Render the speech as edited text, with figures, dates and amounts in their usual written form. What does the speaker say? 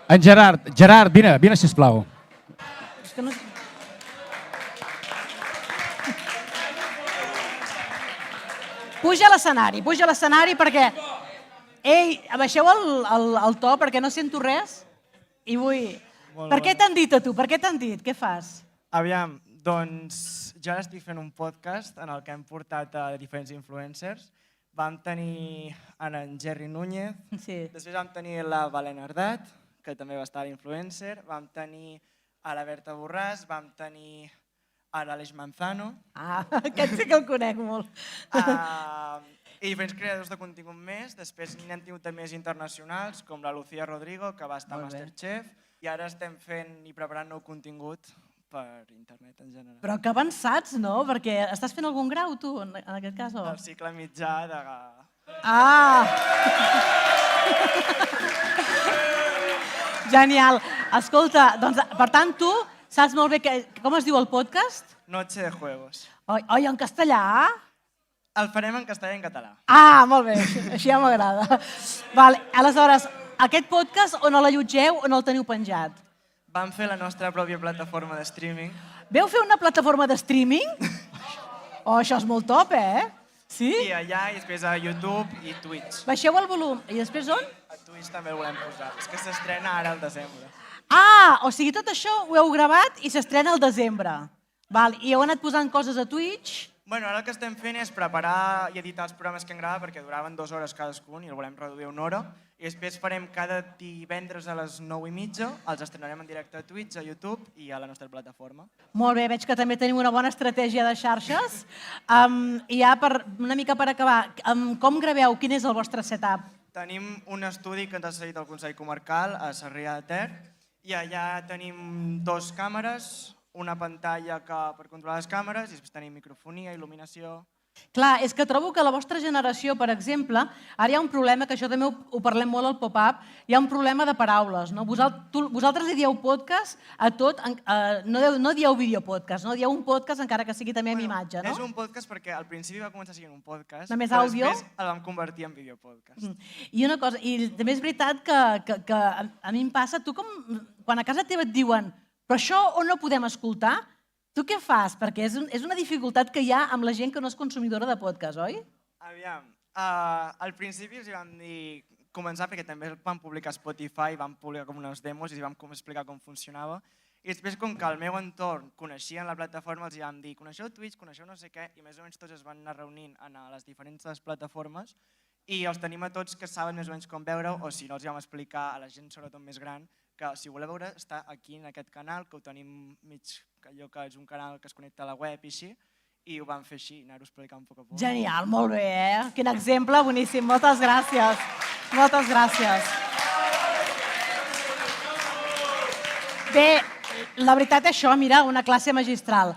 En Gerard. Gerard, vine, sisplau. És que no... Puja a l'escenari perquè... Ei, abaixeu el to perquè no sento res i vull... Per què t'han dit a tu? Per què t'han dit? Què fas? Aviam, doncs jo ara estic fent un podcast en el que hem portat a diferents influencers. Vam tenir en Jerry Núñez, després vam tenir la Valena Ardat, que també va estar a l'influencer, vam tenir a la Berta Borràs, vam tenir a l'Aleix Manzano. Ah, aquest sí que el conec molt. I diferents creadors de contingut més. Després n'hem tingut també més internacionals, com la Lucía Rodrigo, que va estar a Masterchef, i ara estem fent i preparant nou contingut per internet en general. Però que avançats, no? Perquè estàs fent algun grau, tu, en aquest cas? El cicle mitjà de... Ah! Genial. Escolta, doncs, per tant, tu saps molt bé com es diu el podcast? Noche de Juegos. Oi, en castellà? El farem en castellà i en català. Ah, molt bé, així ja m'agrada. Aleshores, aquest podcast on l'allotgeu, on el teniu penjat? Vam fer la nostra pròpia plataforma de streaming. Veu fer una plataforma de streaming? Oh, això és molt top, eh? Sí? I allà, i després a YouTube i Twitch. Baixeu el volum. I després on? A Twitch també el volem posar. És que s'estrena ara al desembre. Ah, o sigui, tot això ho heu gravat i s'estrena al desembre. Val, i heu anat posant coses a Twitch? Bueno, ara el que estem fent és preparar i editar els programes que hem gravat perquè duraven 2 hores cadascun i el volem reduir a 1 hora. I després farem cada divendres a les 9:30, els estrenarem en directe a Twitch, a YouTube i a la nostra plataforma. Molt bé, veig que també tenim una bona estratègia de xarxes. I ja una mica per acabar, com graveu? Quin és el vostre setup? Tenim un estudi que ens ha cedit el Consell Comarcal a Sarrià de Ter i allà tenim 2 càmeres, una pantalla per controlar les càmeres i després tenim microfonia, il·luminació... Clar, és que trobo que la vostra generació, per exemple, ara hi ha un problema, que això també ho parlem molt al pop-up, hi ha un problema de paraules. Vosaltres li dieu podcast a tot, no dieu videopodcast, no dieu un podcast encara que sigui també amb imatge, no? És un podcast perquè al principi va començar sent un podcast, només però àudio? després el vam convertir en videopodcast. I una cosa, i també és veritat que a mi em passa, tu quan a casa teva et diuen però això on no podem escoltar, tu què fas? Perquè és una dificultat que hi ha amb la gent que no és consumidora de podcast, oi? Aviam, al principi els vam dir començar perquè també vam publicar a Spotify, vam publicar com unes demos i vam explicar com funcionava. I després, com que al meu entorn coneixien la plataforma, els vam dir coneixeu Twitch, coneixeu no sé què, i més o menys tots es van anar reunint a les diferents plataformes i els tenim a tots que saben més o menys com veure-ho, o si no els vam explicar a la gent sobretot més gran que si voleu veure està aquí en aquest canal, que ho tenim mig, allò que és un canal que es connecta a la web i així, i ho vam fer així, anar-ho explicant a poc a poc. Genial, molt bé, eh? Quin exemple, boníssim, moltes gràcies. Moltes gràcies. Bé, la veritat això, mira, una classe magistral.